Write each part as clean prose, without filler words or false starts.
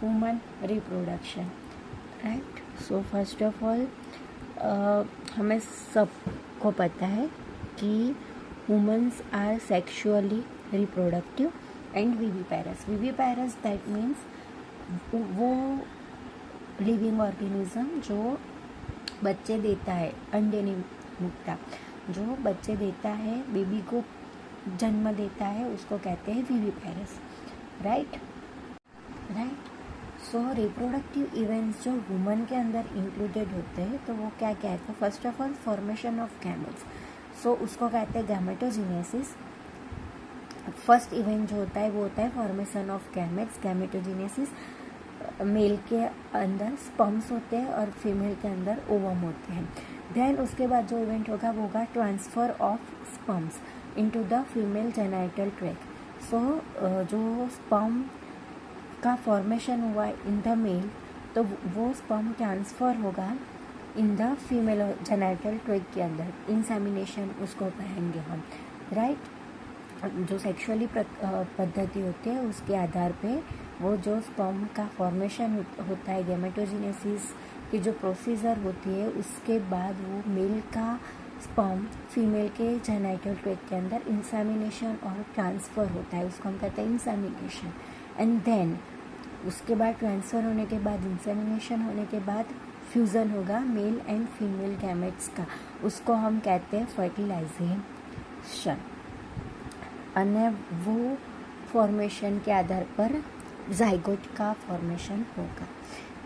Human reproduction, right. So first of all हमें सबको पता है कि humans are sexually reproductive and viviparous. Viviparous that means वो लिविंग ऑर्गेनिज्म जो बच्चे देता है, अंडे नहीं मुकता, जो बच्चे देता है, बेबी को जन्म देता है, उसको कहते हैं विविपेरस, राइट। सो रिप्रोडक्टिव इवेंट्स जो वुमन के अंदर इंक्लूडेड होते हैं तो वो क्या क्या है, तो first of all formation of gametes, so उसको कहते हैं गैमेटोजेनेसिस। फर्स्ट इवेंट जो होता है वो होता है formation of gametes, gametogenesis. Male के अंदर स्पर्म्स होते हैं और फीमेल के अंदर ओवम होते हैं। देन उसके बाद जो इवेंट होगा वो होगा transfer of sperms into the female genital tract. So जो स्पर्म का फॉर्मेशन हुआ इन द मेल तो वो स्पर्म ट्रांसफ़र होगा इन द फीमेल जेनाइटल ट्रैक्ट के अंदर, इंसेमिनेशन उसको कहेंगे हम, राइट। जो सेक्सुअली पद्धति होती है उसके आधार पे वो जो स्पर्म का फॉर्मेशन होता है, गैमेटोजेनेसिस की जो प्रोसीजर होती है, उसके बाद वो मेल का स्पर्म फीमेल के जेनाइटल ट्रैक्ट के अंदर इंसेमिनेशन और ट्रांसफ़र होता है, उसको हम कहते हैं इंसेमिनेशन। एंड देन उसके बाद ट्रांसफ़र होने के बाद, इंसेमिनेशन होने के बाद फ्यूज़न होगा मेल एंड फीमेल गैमेट्स का, उसको हम कहते हैं फर्टिलाइजेशन। अन्य वो फॉर्मेशन के आधार पर जाइगोट का फॉर्मेशन होगा,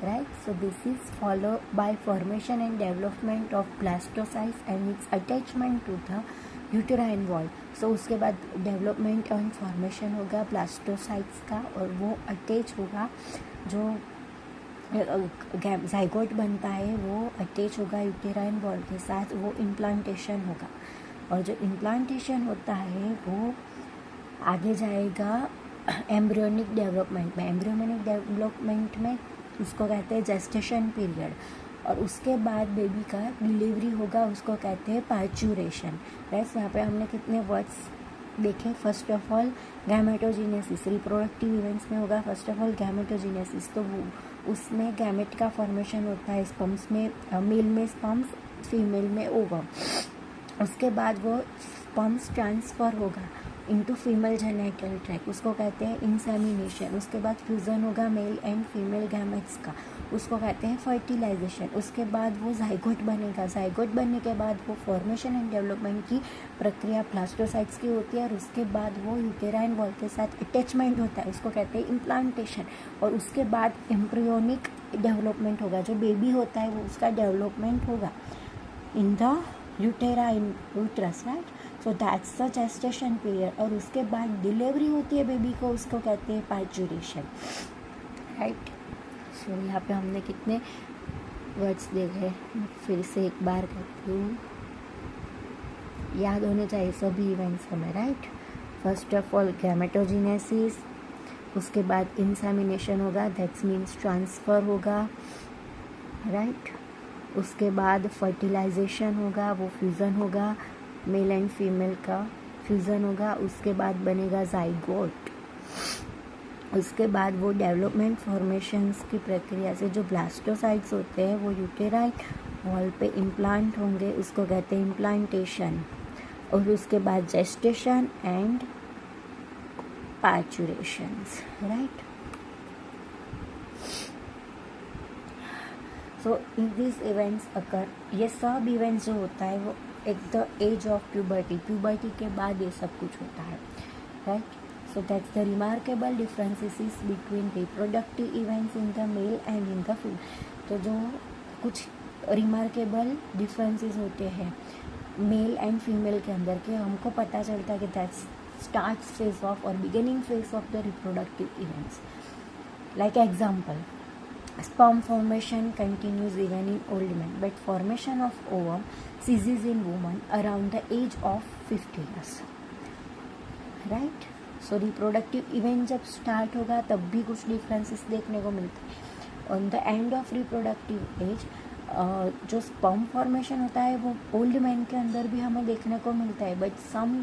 right. So this is follow by formation and development of blastocysts and its attachment to the uterine wall. So उसके बाद डेवलपमेंट एंड फॉर्मेशन होगा ब्लास्टोसाइट्स का और वो अटैच होगा, जो जाइगोट बनता है वो अटैच होगा यूटेराइन वॉल के साथ, वो इम्प्लांटेशन होगा। और जो इम्प्लांटेशन होता है वो आगे जाएगा एम्ब्रियोनिक डेवलपमेंट में। एम्ब्रियोनिक डेवलपमेंट में उसको कहते हैं जेस्टेशन पीरियड, और उसके बाद बेबी का डिलीवरी होगा, उसको कहते हैं पार्चुरेशन, राइट। यहाँ पे हमने कितने वर्ड्स देखे, first of all gametogenesis, reproductive events में होगा फर्स्ट ऑफ ऑल गैमेटोजेनेसिस, तो वो उसमें गैमेट का फॉर्मेशन होता है स्पर्म्स में, मेल में स्पर्म्स, फीमेल में ओवम। उसके बाद वो स्पर्म्स ट्रांसफ़र होगा इनटू फीमेल जेनाइटल ट्रैक्ट, उसको कहते हैं इंसेमिनेशन। उसके बाद फ्यूज़न होगा मेल एंड फीमेल गैमेट्स का, उसको कहते हैं फर्टिलाइजेशन। उसके बाद वो जाइगोट बनेगा, जाइगोट बनने के बाद वो फॉर्मेशन एंड डेवलपमेंट की प्रक्रिया ब्लास्टोसाइट्स की होती है, और उसके बाद वो यूटेराइन वॉल के साथ अटैचमेंट होता है, उसको कहते हैं इम्प्लांटेशन। और उसके बाद एम्ब्रियोनिक डेवलपमेंट होगा, जो बेबी होता है वो उसका डेवलपमेंट होगा in the uterus, right. So that's the gestation period. और उसके बाद डिलीवरी होती है बेबी को, उसको कहते हैं पार्चुरेशन, राइट। सो यहाँ पे हमने कितने वर्ड्स देखे, फिर से एक बार कहती हूँ, याद होने चाहिए सभी इवेंट्स हमें, right. First of all gametogenesis, उसके बाद इंसेमिनेशन होगा, दैट्स मीन्स ट्रांसफ़र होगा, राइट। उसके बाद फर्टिलाइजेशन होगा, वो फ्यूज़न होगा, मेल एंड फीमेल का फ्यूज़न होगा, उसके बाद बनेगा जाइगोट। उसके बाद वो डेवलपमेंट फॉर्मेशंस की प्रक्रिया से जो ब्लास्टोसाइट्स होते हैं वो यूटेराइन वॉल पे इम्प्लांट होंगे, उसको कहते हैं इम्प्लांटेशन। और उसके बाद gestation and parturitions, right. So in this events occur, ये सब इवेंट्स जो होता है वो at the age of puberty, puberty के बाद ये सब कुछ होता है, right. So that's the remarkable differences between reproductive events in the male and in the female. तो जो कुछ रिमार्केबल डिफरेंसेस होते हैं मेल एंड फीमेल के अंदर के, हमको पता चलता है कि दैट्स स्टार्ट फेज ऑफ और beginning phase of the reproductive events. Like example, sperm formation continues even in old men, but formation of ovum ceases in women around the age of 50 years, right? So reproductive event जब start होगा तब भी कुछ differences देखने को मिलते हैं। On the end of reproductive age जो sperm formation होता है वो old men के अंदर भी हमें देखने को मिलता है, but some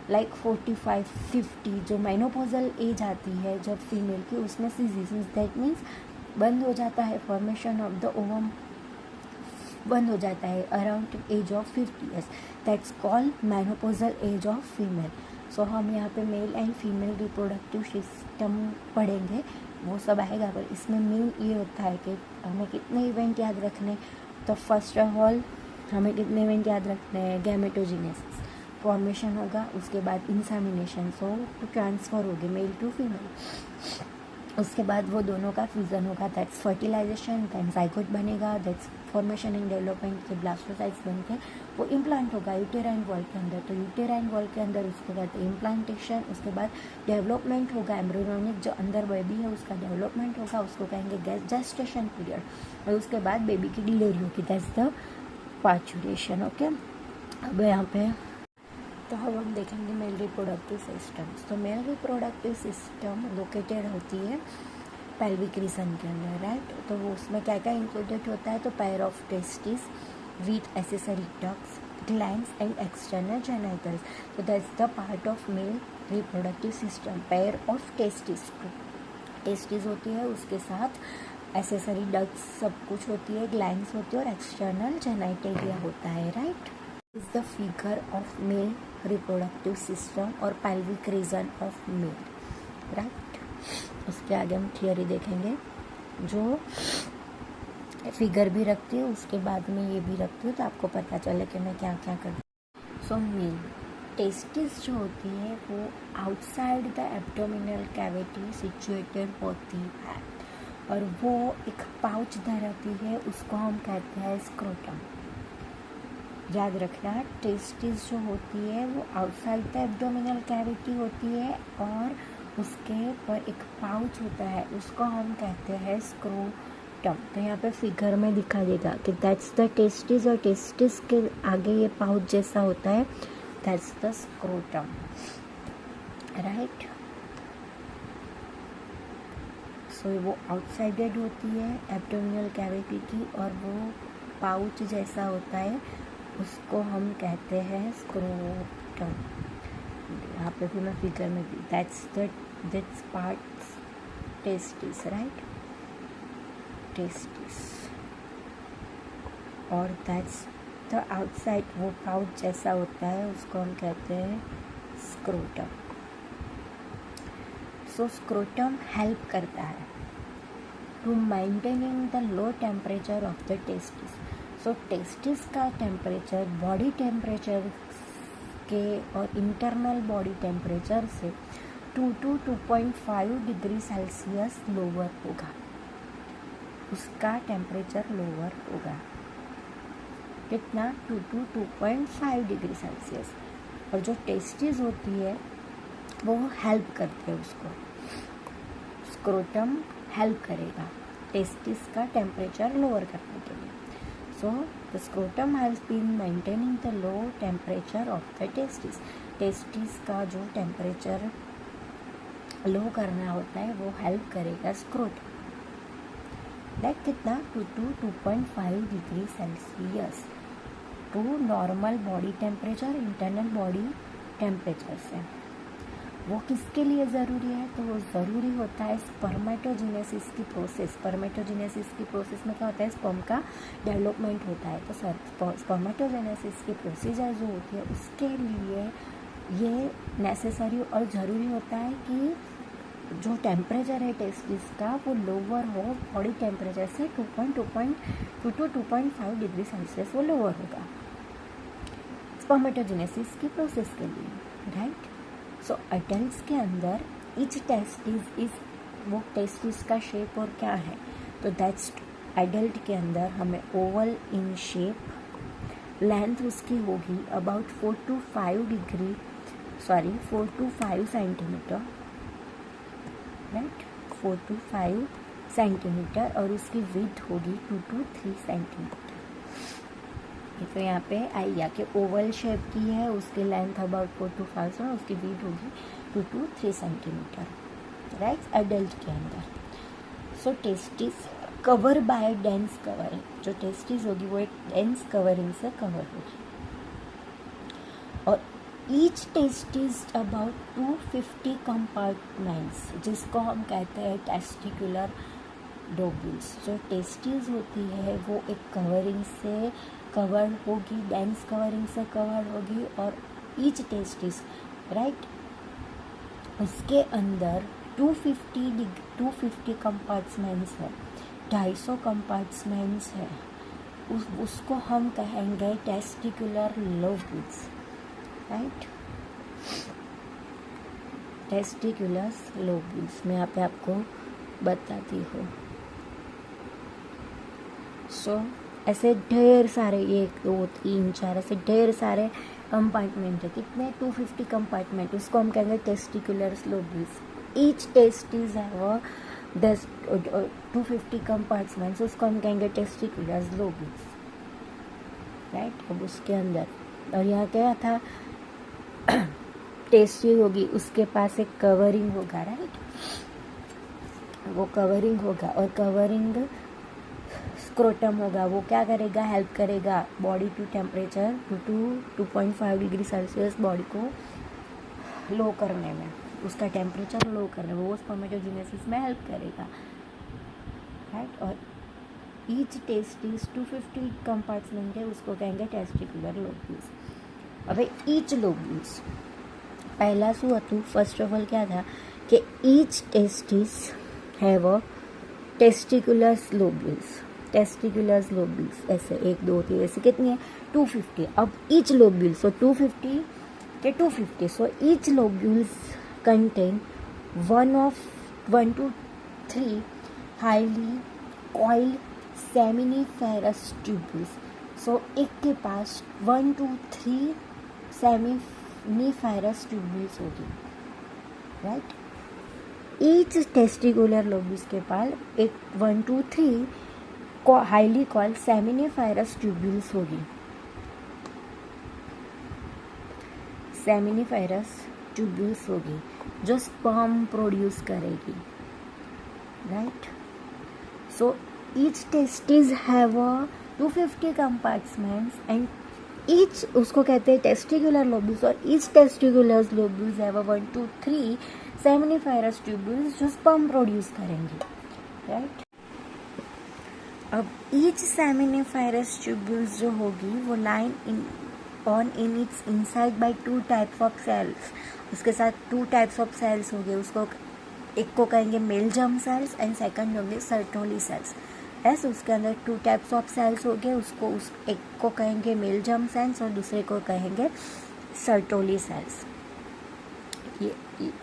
लाइक 45-50 जो मेनोपॉजल एज आती है जब फीमेल की, उसमें सीज़ेरियन, दैट मीन्स बंद हो जाता है फॉर्मेशन ऑफ द ओवम, बंद हो जाता है around age of 50 years, that's called menopausal age of female. So हम यहाँ पे male and female reproductive system पढ़ेंगे, वो सब आएगा, पर इसमें मेन ये होता है कि हमें कितने इवेंट याद रखने. तो फर्स्ट ऑफ ऑल हमें कितने इवेंट याद रखने हैं. गैमेटोजेनेसिस, फॉर्मेशन होगा, उसके बाद इंसेमिनेशन, सो ट्रांसफ़र होगी मेल टू फीमेल, उसके बाद वो दोनों का फ्यूज़न होगा, दैट्स फर्टिलाइजेशन, दैन जाइगोट बनेगा, दैट्स फॉर्मेशन एंड डेवलपमेंट के ब्लास्टोसाइट्स बन के वो इम्प्लांट होगा यूटेराइन वॉल के अंदर. तो यूटेराइन वॉल के अंदर उसके बाद इम्प्लांटेशन, उसके बाद डेवलपमेंट होगा एम्ब्रियोनिक, जो अंदर बेबी है उसका डेवलपमेंट होगा, उसको कहेंगे जेस्टेशन पीरियड, और उसके बाद बेबी की डिलीवरी होगी, दैट्स द पार्चुरेशन. ओके, अब यहाँ पे तो हम देखेंगे मेल रिप्रोडक्टिव सिस्टम्स. तो मेल रिप्रोडक्टिव सिस्टम लोकेटेड होती है पेल्विक रीजन के अंदर, राइट. तो वो उसमें क्या क्या इंक्लूडेड होता है. तो pair of testis with accessory ducts, glands and external genitals. तो that's the part of male reproductive system. Pair of testis, testis होती है, उसके साथ एसेसरी डक्ट्स सब कुछ होती है, ग्लैंड्स होती है और एक्सटर्नल जेनिटेलिया होता है, right. Is the figure of male reproductive system और pelvic region of male, right. उसके आगे हम थियरी देखेंगे, जो फिगर भी रखती है, उसके बाद में ये भी रखती हूँ, तो आपको पता चले कि मैं क्या क्या करती हूँ. सो मेल टेस्टिस जो होती है वो outside the abdominal cavity situated होती है, और वो एक पाउच धराती है, उसको हम कहते हैं स्क्रोटम. याद रखना, टेस्टिस जो होती है वो आउटसाइड द एब्डोमिनल कैविटी होती है, और उसके पर एक पाउच होता है, उसको हम कहते हैं स्क्रोटम. तो यहाँ पे फिगर में दिखा देगा कि दैट्स द टेस्टिस, और टेस्टिस के आगे ये पाउच जैसा होता है, दैट्स द स्क्रोटम, राइट. सो वो आउटसाइडेड होती है एब्डोमिनल कैविटी की, और वो पाउच जैसा होता है, उसको हम कहते हैं स्क्रोटम. यहाँ पे भी मैं फिगर में भी, that's part testis, right, testis, और दैट्स द आउटसाइड, वो पाउच जैसा होता है, उसको हम कहते हैं स्क्रोटम. सो स्क्रोटम हेल्प करता है to maintaining the low temperature of the testis. So testis का टेम्परेचर बॉडी टेम्परेचर के और इंटरनल बॉडी टेम्परेचर से 2 to 2.5 डिग्री सेल्सियस लोअर होगा, उसका टेम्परेचर लोअर होगा. कितना? 2 to 2.5 डिग्री सेल्सियस. और जो टेस्टिस होती है वो हेल्प करते हैं उसको, स्क्रोटम हेल्प करेगा टेस्टिस का टेम्परेचर लोअर करने के लिए. So the scrotum has been maintaining the low temperature of the testis. Testis का जो टेम्परेचर लो करना होता है वो हेल्प करेगा स्क्रोटम. लाइक कितना? 2 to 2.5 degree Celsius to normal body temperature, internal body temperature से. वो किसके लिए ज़रूरी है? तो वो ज़रूरी होता है स्पर्मेटोजेनेसिस की प्रोसेस. स्पर्मेटोजेनेसिस की प्रोसेस में क्या होता है? स्पर्म का डेवलपमेंट होता है. तो स्पर्मेटोजेनेसिस की प्रोसीजर जो होती है उसके लिए ये नेसेसरी और ज़रूरी होता है कि जो टेम्परेचर है टेस्टिस का वो लोअर हो बॉडी टेम्परेचर से 2 to 2.5 डिग्री सेल्सियस वो लोअर होगा स्पर्मेटोजेनेसिस की प्रोसेस के लिए, राइट. सो अडल्ट्स के अंदर ईच टेस्टिस इज, वो टेस्टिस का शेप और क्या है, तो दैट्स एडल्ट के अंदर हमें ओवल इन शेप, लेंथ उसकी होगी about 4 to 5 centimetre, right, 4 to 5 centimetre, और उसकी विड्थ होगी 2 to 3 सेंटीमीटर. तो यहाँ पे आई गया कि ओवल शेप की है, उसकी लेंथ अबाउट 4 to 5 और उसकी विड्थ होगी 2 to 3 सेंटीमीटर, राइट, एडल्ट के अंदर. So testis cover by dense covering, जो टेस्टिस होगी वो एक डेंस कवरिंग से कवर होगी. और ईच टेस्टिस अबाउट 250 कंपार्टमेंट्स, जिसको हम कहते हैं टेस्टिकुलर लोब्यूल्स। जो टेस्टिस होती है वो एक कवरिंग से कवर्ड होगी, डेंस कवरिंग से कवर्ड होगी, और ईच टेस्टिस राइट उसके अंदर 250 कंपार्टमेंट्स है, 250 कंपार्टमेंट्स है। उसको हम कहेंगे testicular lobules, right. Testicular lobules मैं यहाँ पे आपको बताती हूँ। सो ऐसे ढेर सारे 1 2 3 4 ऐसे ढेर सारे कंपार्टमेंट है। कितने? 250 कंपार्टमेंट, उसको हम कहेंगे टेस्टिकुलर लोब्यूल्स। ईच टेस्टिस है 250 कंपार्टमेंट्स, उसको हम कहेंगे टेस्टिकुलर लोब्यूल्स, राइट। अब उसके अंदर, और यहाँ क्या था, टेस्टिस होगी, उसके पास एक कवरिंग होगा, राइट। वो कवरिंग होगा, और कवरिंग स्क्रोटम होगा। वो क्या करेगा? हेल्प करेगा body to temperature 2.5 degree Celsius body को लो करने में, उसका टेम्परेचर लो करने में वो स्पर्मेटोजेनेसिस में हेल्प करेगा, राइट। और ईच टेस्टिस 250 कंपार्टमेंट है, उसको कहेंगे टेस्टिकुलर लोब्यूल्स। अब ईच लोब्यूल्स पहला शू હતું, फर्स्ट ऑफ ऑल क्या था कि each testis have a testicular lobules. Testicular lobules ऐसे 1 2 3 ऐसे कितनी है? 250। अब ईच लोब्यूल, सो 250 के 250, so each lobules contain 1 to 3 highly coiled seminiferous tubules. So एक के पास 1 to 3 सेमिनिफेरस ट्यूब्यूल्स होगी, राइट। ईच टेस्टिकुलर लोब्यूल्स के पास 1 to 3 highly coiled seminiferous tubules होगी। सेमिनिफेरस ट्यूब्यूल्स होगी जो स्पर्म प्रोड्यूस करेगी, right. So each testis have 250 compartments and each, उसको कहते हैं टेस्टिकुलर लोब्यूल्स, और each testicular lobules have 1 to 3 seminiferous tubules जो स्पर्म प्रोड्यूस करेंगे, राइट। अब ईच सेमिनिफेरस ट्यूब्यूल्स जो होगी वो line in its inside by 2 types of cells. उसके साथ 2 टाइप्स ऑफ सेल्स होंगे, उसको एक को कहेंगे mail germ sales and second होंगे सर्टोली सेल्स। ऐसे उसके अंदर 2 टाइप्स ऑफ सेल्स होंगे, उसको एक को कहेंगे मेल जर्म सेल्स और दूसरे को कहेंगे सर्टोली सेल्स। ये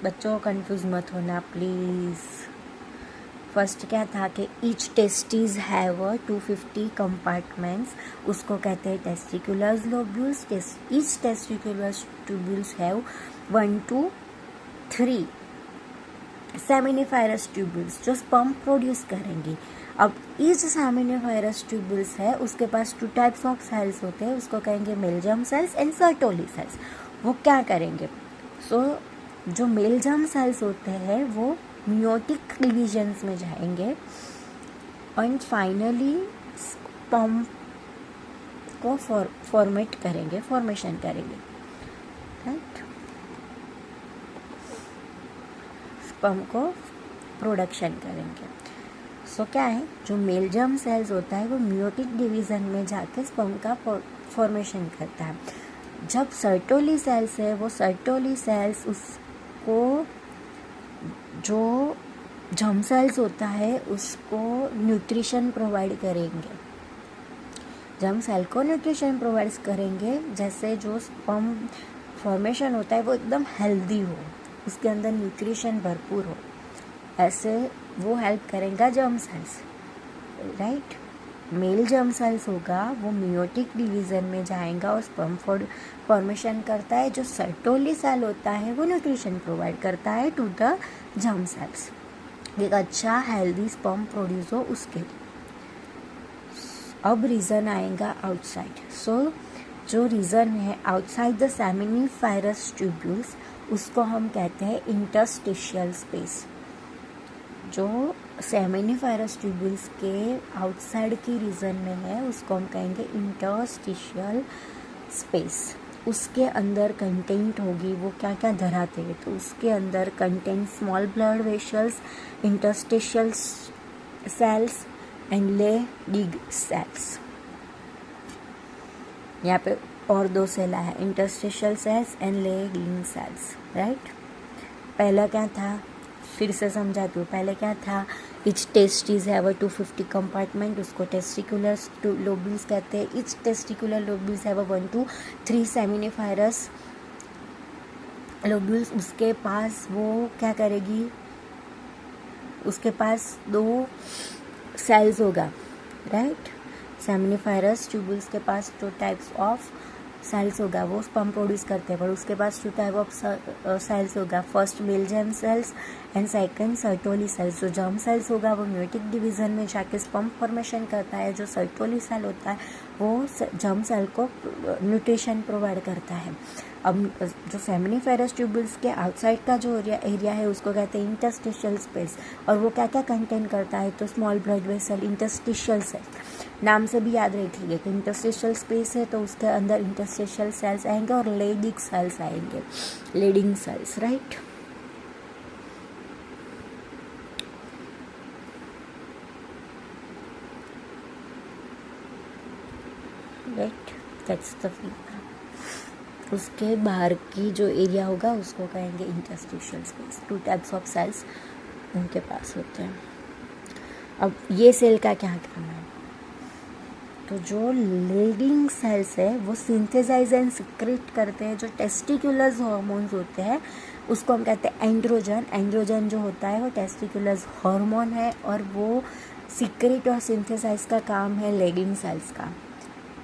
बच्चों कंफ्यूज मत होना प्लीज़। फर्स्ट क्या था कि ईच टेस्टिस हैव 250 कंपार्टमेंट्स, उसको कहते हैं testicular lobules. Each testicular tubules have 1 to 3 seminiferous tubules जो स्पर्म प्रोड्यूस करेंगी। अब ईच सेमिनिफेरस ट्यूब्यूल्स है, उसके पास 2 टाइप्स ऑफ सेल्स होते हैं, उसको कहेंगे mail germ sales and Sertoli cells. वो क्या करेंगे? सो जो मेल जर्म सेल्स होते हैं वो मियोटिक डिविजन्स में जाएंगे एंड फाइनली स्पर्म को फॉर्मेशन करेंगे, राइट। स्पर्म को प्रोडक्शन करेंगे। सो क्या है, जो मेल जर्म सेल्स होता है वो मियोटिक डिवीजन में जाके स्पर्म का फॉर्मेशन करता है। जब सर्टोली सेल्स है, वो सर्टोली सेल्स उसको, जो जर्म सेल्स होता है उसको न्यूट्रिशन प्रोवाइड करेंगे। जर्म सेल को न्यूट्रिशन प्रोवाइड करेंगे, जैसे जो स्पर्म फॉर्मेशन होता है वो एकदम हेल्दी हो, उसके अंदर न्यूट्रिशन भरपूर हो, ऐसे वो हेल्प करेगा germ cells, right. Mail germ sales होगा वो मियोटिक डिवीज़न में जाएगा और स्पर्म फॉर्मेशन करता है। जो सर्टोली सेल होता है वो न्यूट्रिशन प्रोवाइड करता है टू द जर्म सेल्स, एक अच्छा हेल्दी स्पर्म प्रोड्यूस हो उसके लिए। अब रीज़न आएगा आउटसाइड। सो जो रीज़न है आउटसाइड द सेमिनिफेरस ट्यूब्यूल्स, उसको हम कहते हैं इंटरस्टिशियल स्पेस। जो सेमिनिफेरस ट्यूब्यूल्स के आउटसाइड की रीजन में है उसको हम कहेंगे इंटरस्टिशियल स्पेस। उसके अंदर कंटेंट होगी, वो क्या क्या धराते हैं, तो उसके अंदर content small blood vessels, interstitial cells and Leydig cells. यहाँ पे और दो सेल है, interstitial cells and Leydig cells, right. पहला क्या था, फिर से समझाती हूँ। पहले क्या था, इच टेस्टिस हैव 250 कंपार्टमेंट, उसको टेस्टिकुलर लोब्यूल्स कहते हैं। Each testicular lobules have 1 to 3 seminiferous lobules. उसके पास वो क्या करेगी, उसके पास 2 सेल्स होगा, राइट। सेमिनिफायरस ट्यूबुल्स के पास 2 टाइप्स ऑफ सेल्स होगा, वो स्पर्म प्रोड्यूस करते हैं, पर उसके पास 2 टाइप ऑफ सेल्स होगा। First male germ sales and second Sertoli cells. जो जर्म सेल्स होगा वो म्यूटिक डिवीजन में जाके स्पर्म फॉर्मेशन करता है। जो सर्टोली सेल होता है वो जर्म सेल को न्यूट्रिशन प्रोवाइड करता है। अब जो सेमिनिफेरस ट्यूबुल्स के आउटसाइड का जो एरिया है उसको कहते हैं इंटरस्टिशियल स्पेस, और वो क्या क्या कंटेन करता है, तो small blood vessel, interstitial cell, नाम से भी याद रख लीजिए कि इंटरस्टिशियल स्पेस है तो उसके अंदर इंटरस्टिशियल सेल्स आएंगे और लेडिग सेल्स आएंगे, Leydig cells, right. Right, that's the feature. उसके बाहर की जो एरिया होगा उसको कहेंगे interstitial space. 2 types of cells उनके पास होते हैं। अब ये सेल का क्या काम है, तो जो लेडिंग सेल्स है वो सिंथेसाइज एंड सिक्रेट करते हैं जो टेस्टिकुलर हार्मोन्स होते हैं, उसको हम कहते हैं एंड्रोजन। एंड्रोजन जो होता है वो टेस्टिकुलर हार्मोन है और वो सिक्रेट और सिंथेसाइज का काम है लेडिंग सेल्स का।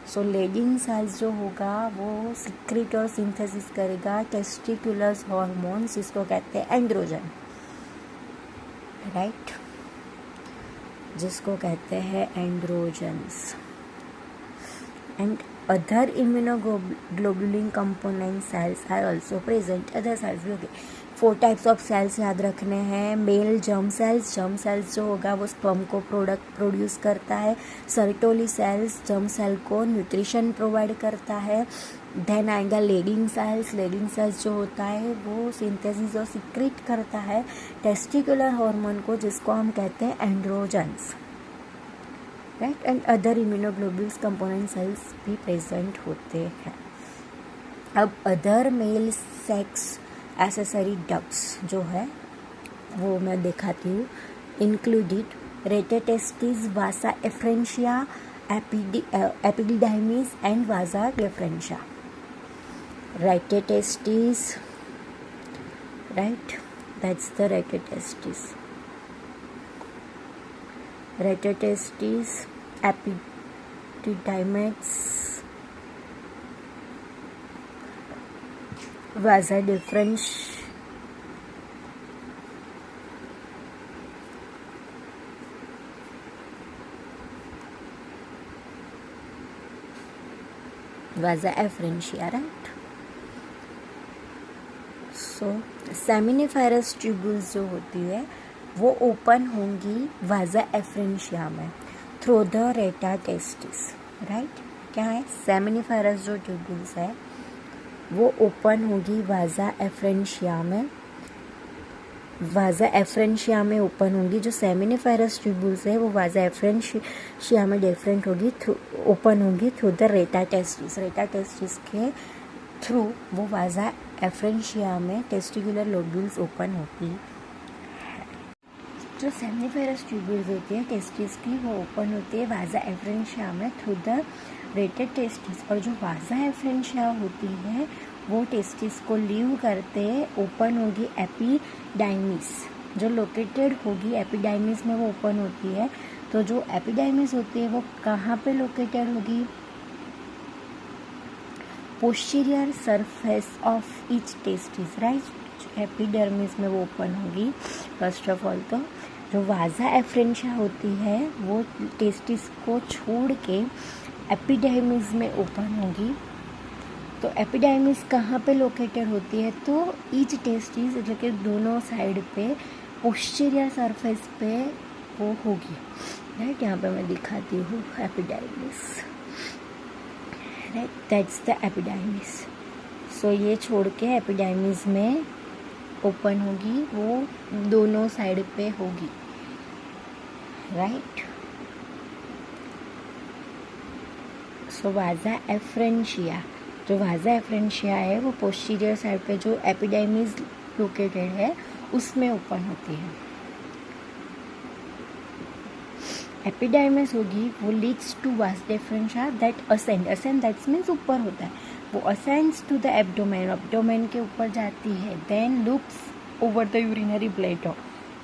सो लेडिंग सेल्स जो होगा वो सिक्रेट और सिंथेसिस करेगा टेस्टिकुलर हार्मोन्स, जिसको कहते हैं एंड्रोजन, राइट, जिसको कहते हैं androgens. And other immunoglobulin component cells are also present. Other cells भी होगी। 4 टाइप्स ऑफ सेल्स याद रखने हैं। Male germ cells, germ cells जो होगा वो स्पर्म को प्रोड्यूस करता है। सर्टोली सेल्स जर्म सेल को न्यूट्रिशन प्रोवाइड करता है। देन आएगा लेडिंग सेल्स। लेडिंग सेल्स जो होता है वो सिंथेसिस और सिक्रेट करता है टेस्टिकुलर हार्मोन को, जिसको हम कहते हैं androgens, right. And other immunoglobulins component cells भी प्रेजेंट होते हैं। अब other male sex accessory ducts जो है वो मैं दिखाती हूँ। Included rete testis, vasa efferentia, epididymis and vasa deferentia. Rete testis, right, that's the rete testis. Rete testis, epididymis, vasa deferens, vasa efferentia, right. So seminiferous tubules जो होती है वो ओपन होंगी वासा एफ्रेंशिया में थ्रू द रेटाटेस्टिस, राइट। क्या है, सेमिनिफेरस जो tubules है वो ओपन होगी वासा एफ्रेंशिया में, वासा एफ्रेंशिया में ओपन होगी। जो सेमिनिफेरस ट्यूबुल्स है वो वासा एफ्रेंशिया में डिफरेंट होगी, ओपन होगी थ्रू द रेटाटेस्टिस। रेटाटेस्टिस के थ्रू वो वासा एफ्रेंशिया में टेस्टिकुलर लोब्यूल्स ओपन होती है। जो सेमिनिफेरस ट्यूबुल्स होती है टेस्टिस की वो ओपन होती है वासा एफ्रेंशिया में थ्रू द रेटाटेस्टिस, और जो वासा एफ्रेंशिया होती है वो टेस्टिस को लीव करते ओपन होगी एपिडाइमिस, जो लोकेटेड होगी एपिडाइमिस में वो ओपन होती है। तो जो एपिडाइमिस होती है वो कहाँ पे लोकेटेड होगी, posterior surface of each testis, right. Epidermis में वो ओपन होगी फर्स्ट ऑफ ऑल। तो जो वासा एफ्रेंशिया होती है वो टेस्टिस को छोड़ के एपिडाइमिस में ओपन होगी। तो एपिडाइमिस कहाँ पे लोकेटेड होती है, तो ईच टेस्टिस जो कि दोनों साइड पे पोस्टीरियर सरफेस पे वो होगी, राइट। यहाँ पे मैं दिखाती हूँ epididymis, right, that's the epididymis. सो ये छोड़ के एपिडाइमिस में ओपन होगी, वो दोनों साइड पे होगी, राइट। सो वाजा एफ्रेंशिया, जो वाजा एफ्रेंशिया है वो पोस्टीरियर साइड पे जो एपिडाइमिस लोकेटेड है उसमें ओपन होती है। एपिडाइमिस होगी वो leads to vas deferens that ascend that's means ऊपर होता है, वो ascends to the abdomen, abdomen के ऊपर जाती है। Then loops over the urinary bladder,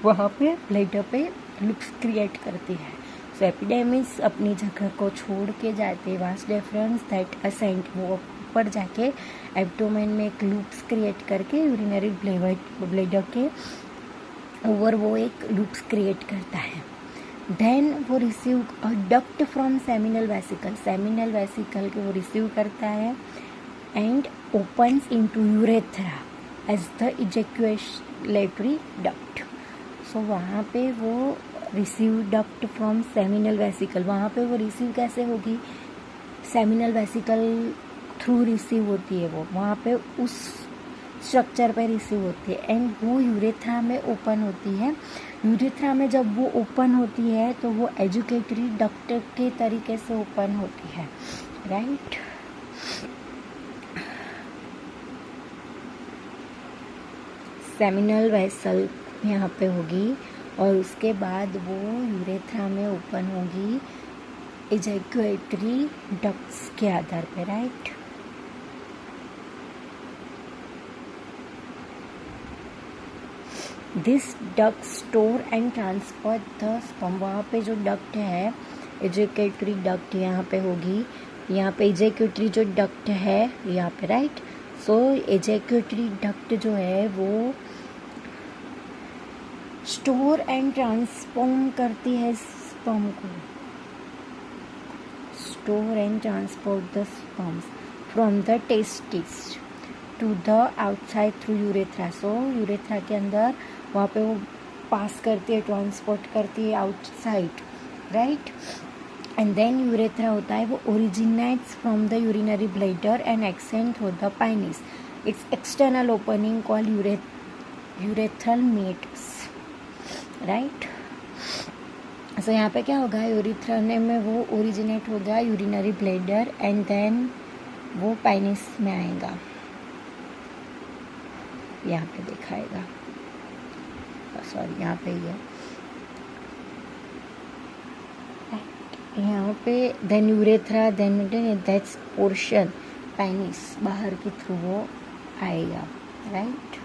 वहाँ पे ब्लैडर पे लूप्स क्रिएट करती है। सो एपिडाइमिस अपनी जगह को छोड़ के जाते वाज डिफरेंस दैट असेंड, वो ऊपर जाके एब्डोमेन में एक लूप्स क्रिएट करके यूरिनरी ब्लैडर के ओवर वो एक लूप्स क्रिएट करता है। देन वो receive a duct from seminal vesicle, seminal vesicle के वो रिसीव करता है and opens into urethra as the ejaculatory duct. So वहाँ पे वो receive duct from seminal vesicle, वहाँ पे वो रिसीव कैसे होगी, सेमिनल वेसिकल थ्रू रिसीव होती है, वो वहाँ पे उस स्ट्रक्चर पे रिसीव होती है एंड वो यूरेथ्रा में ओपन होती है। यूरेथ्रा में जब वो ओपन होती है तो वो एजुकेटरी डक्ट के तरीके से ओपन होती है, राइट। सेमिनल वेसल यहाँ पे होगी और उसके बाद वो यूरेथ्रा में ओपन होगी एजैक्यूलेटरी डक्ट्स के आधार पे, right. This duct store and transport the sperm, वहाँ पे जो डक्ट है एजैक्यूलेटरी डक्ट यहाँ पे होगी, यहाँ पे एजैक्यूलेटरी जो डक्ट है यहाँ पे, राइट। सो एजैक्यूलेटरी डक्ट जो है वो स्टोर एंड ट्रांसफॉर्म करती है स्पर्म को, store and transport the sperms from the testis to the outside through urethra. So urethra के अंदर वहाँ पे वो पास करती है, ट्रांसपोर्ट करती है outside, right. And then urethra होता है वो originates from the urinary bladder and extend through the penis, its external opening called urethral meatus, right. So यहाँ पे क्या होगा, यूरेथ्रा में वो ओरिजिनेट होगा यूरिनरी ब्लैडर एंड देन वो पेनिस में आएगा, यहाँ पे दिखाएगा, सॉरी यहाँ पे ही है, यहाँ पे then urethra, then that's portion penis बाहर के थ्रू वो आएगा, राइट।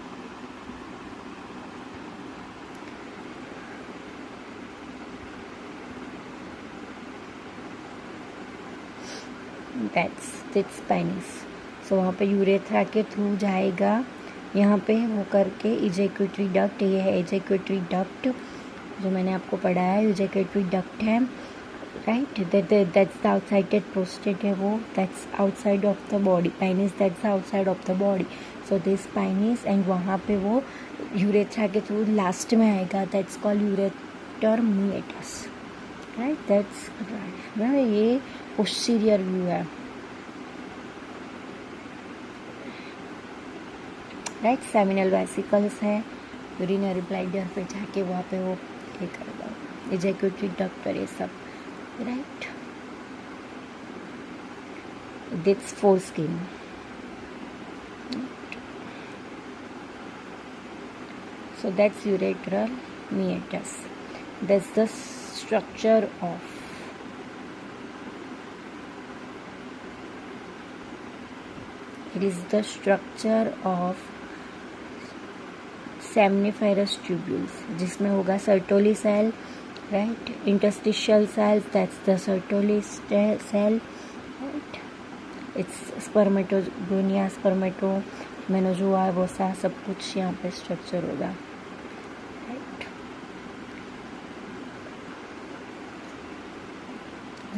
That's penis. सो वहाँ पे यूरेथ्रा के थ्रू जाएगा, यहाँ पे वो करके इजैक्यूलेटरी डक्ट, ये है इजैक्यूलेटरी डक्ट जो मैंने आपको पढ़ाया है, इजैक्यूलेटरी डक्ट है, right. That's the outsided prostate है वो, that's outside of the body, penis that's outside of the body. So this penis and वहाँ पे वो यूरेथ्रा के थ्रू लास्ट में आएगा, that's called ureter meatus, right. That's ये पोस्टीरियर व्यू है, राइट। सेमिनल वेसिकल्स है, यूरिनरी ब्लैडर पे जाके वहाँ पे वो ये करेगा, एजैक्यूलेटरी डक्ट और ये सब, right. This foreskin, so that's ureteral meatus. That's the structure of seminiferous tubules, जिसमें होगा Sertoli cell, right, interstitial cells, that's the Sertoli cell, right. It's spermatogonia, spermatozoa, वोसा, सब कुछ यहाँ पे स्ट्रक्चर होगा, राइट।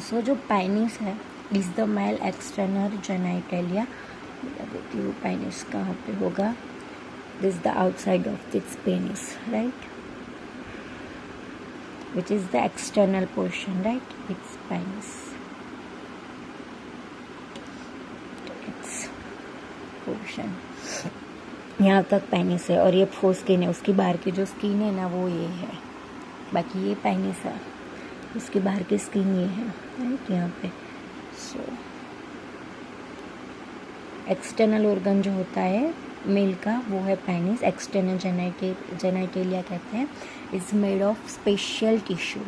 सो जो पेनिस है is the male external genitalia, देती हूँ पेनिस कहाँ पे होगा, this the outside of this penis, right, which is the external portion, right, its penis, portion, यहाँ तक पेनिस है और ये फोरस्किन है। उसकी बाहर की जो स्किन है ना वो ये है, बाकी ये पेनिस है, उसकी बाहर की स्किन ये है राइट यहाँ पे। सो एक्सटर्नल ऑर्गन जो होता है मेल का वो है पेनिस, एक्सटर्नल जेनाइटेलिया कहते हैं। Is made of special tissue,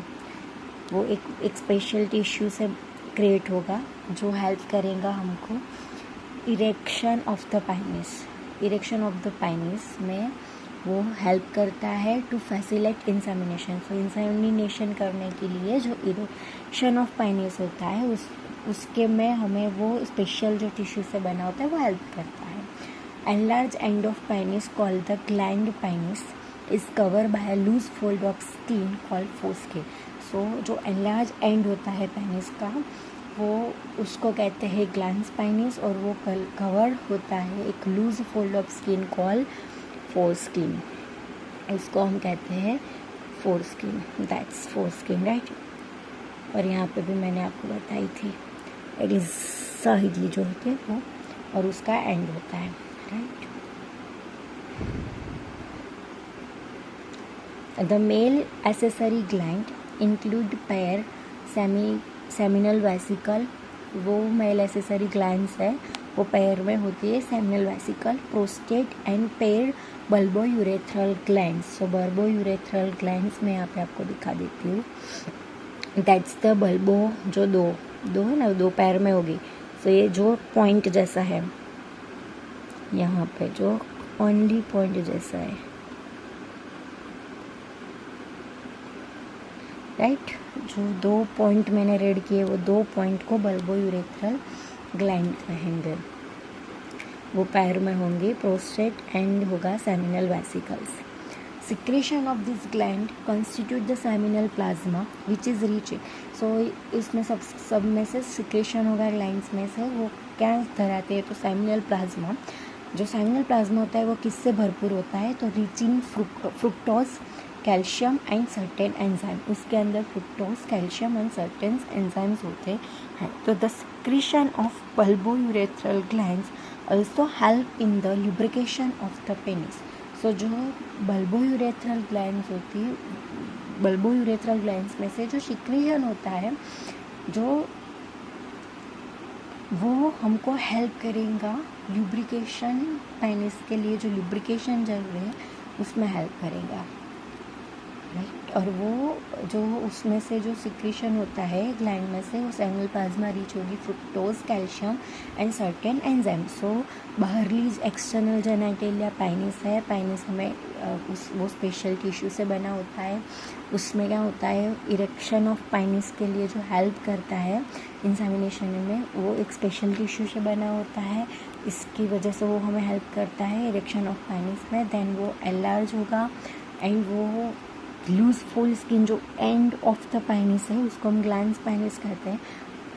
वो एक स्पेशल टिश्यू से क्रिएट होगा जो हेल्प करेगा हमको erection of the penis. Erection of the penis में वो हेल्प करता है to facilitate insemination. So insemination करने के लिए जो इरेक्शन ऑफ पेनिस होता है उसके में हमें वो स्पेशल जो टिश्यू से बना होता है वो हेल्प करता है। Enlarge end of penis called the gland penis is cover by loose fold of skin called foreskin. So जो एनलार्ज एंड होता है पेनिस का वो उसको कहते हैं ग्लैंड पेनिस, और वो कवर्ड होता है एक loose fold of skin called foreskin. इसको हम कहते हैं फोरस्किन, दैट्स फोरस्किन राइट। और यहाँ पे भी मैंने आपको बताई थी इट इज साहिदी जो होते हैं वो, और उसका एंड होता है right. The male accessory gland include pair seminal vesicle, वो मेल एसेसरी ग्लैंड्स है वो पेयर में होती है, seminal vesicle, prostate and pair bulbourethral glands. So bulbourethral glands मैं यहाँ पे आपको दिखा देती हूँ। दैट्स द बल्बो जो दो है ना, दो पैर में होगी। सो ये जो पॉइंट जैसा है यहाँ पे, जो ओनली पॉइंट जैसा है राइट, जो 2 पॉइंट मैंने रेड किए वो 2 पॉइंट को बल्बोयूरेथ्रल ग्लैंड कहेंगे, वो पैर में होंगे। प्रोस्टेट एंड होगा seminal vesicles. Secretion of this gland constitute the seminal plasma which is rich. So इसमें सब में से सिक्रेशन होगा ग्लैंड्स में से, वो क्या धराते हैं तो सेमिनल प्लाज्मा। जो सेमिनल प्लाज्मा होता है वो किससे भरपूर होता है तो rich in fructose, calcium and certain enzyme. उसके अंदर fructose, calcium and certain enzymes होते हैं। तो the secretion of bulbourethral glands also help in the lubrication of the penis। सो जो बल्बोयूरेथ्रल ग्लैंड्स होती है, बल्बोयूरेथ्रल ग्लैंड्स में से जो सिक्रीशन होता है जो वो हमको हेल्प करेगा लुब्रिकेशन, पेनिस के लिए जो लुब्रिकेशन जरूरी है उसमें हेल्प करेगा राइट। और वो जो उसमें से जो सिक्रीशन होता है ग्लैंड में से वो सेमिनल प्लाज्मा रिच होगी fructose, calcium and certain enzyme. So बाहरली एक्सटर्नल जेनाइटेलिया पेनिस है, पेनिस हमें वो स्पेशल टिश्यू से बना होता है। उसमें क्या होता है इरेक्शन ऑफ पेनिस के लिए जो हेल्प करता है इंसेमिनेशन में, वो एक स्पेशल टिश्यू से बना होता है, इसकी वजह से वो हमें हेल्प करता है इरेक्शन ऑफ पेनिस में। देन वो एनलार्ज होगा एंड वो लूज फुल स्किन जो एंड ऑफ द पेनिस है उसको हम ग्लैंड्स पेनिस कहते हैं,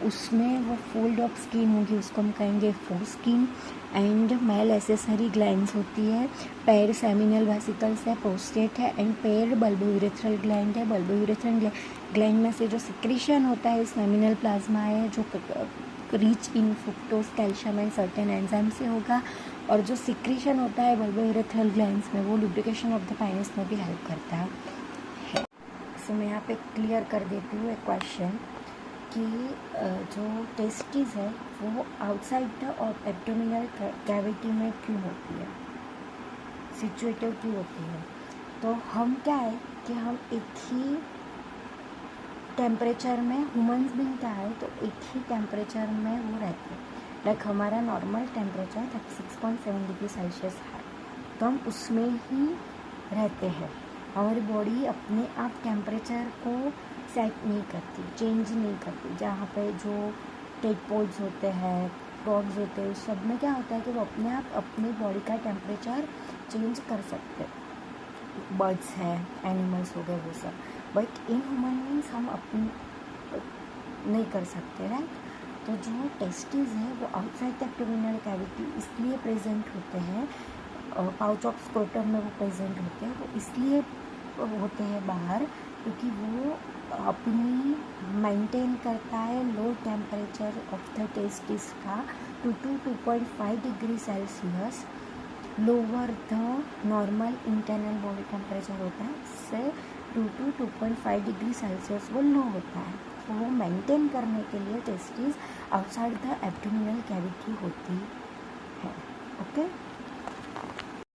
उसमें वो फोल्ड ऑफ स्किन होगी उसको हम कहेंगे foreskin. And male accessory glands होती है, पेयर सेमिनल वेसिकल्स है, प्रोस्टेट है एंड पेयर बल्बोयूरेथ्रल ग्लैंड है। बल्बोयूरेथ्रल ग्लैंड में से जो सिक्रीशन होता है सेमिनल प्लाज्मा है जो rich in fructose, calcium and certain enzyme से होगा। और जो सिक्रीशन होता है बल्बोयूरेथ्रल ग्लैंड्स में वो लुब्रिकेशन ऑफ द पेनिस में भी हेल्प करता है। सो मैं यहाँ पे क्लियर कर देती हूँ एक क्वेश्चन कि जो टेस्टिस है वो आउटसाइड द और एब्डोमिनल कैविटी में क्यों होती है, सिचुएटेड क्यों होती है। तो हम क्या है कि हम एक ही टेम्परेचर में, ह्यूमन्स भी क्या है तो एक ही टेम्परेचर में वो रहते हैं। लाइक हमारा नॉर्मल टेम्परेचर 36.7 डिग्री सेल्सियस है तो हम उसमें ही रहते हैं। हमारी बॉडी अपने आप टेम्परेचर को सेट नहीं करती, चेंज नहीं करती। जहाँ पे जो टेडपोड्स होते हैं, फ्रॉग्स होते हैं, उस सब में क्या होता है कि वो अपने आप अपनी बॉडी का टेम्परेचर चेंज कर सकते हैं। बर्ड्स हैं, एनिमल्स हो गए वो सब, बट इन ह्यूमन मीन्स हम अपनी नहीं कर सकते राइट। तो जो टेस्टिस है वो आउटसाइड द एब्डोमिनल कैविटी इसलिए प्रेजेंट होते हैं, पाउच ऑफ स्क्रोटम में वो प्रेजेंट होते हैं, वो इसलिए होते हैं बाहर क्योंकि वो अपनी मेंटेन करता है लो टेम्परेचर ऑफ द टेस्टिस का 2 to 2.5 degree Celsius lower the normal internal body temperature होता है, इससे 2 to 2.5 डिग्री सेल्सियस वो लो होता है। तो वो मेंटेन करने के लिए testis outside the abdominal cavity होती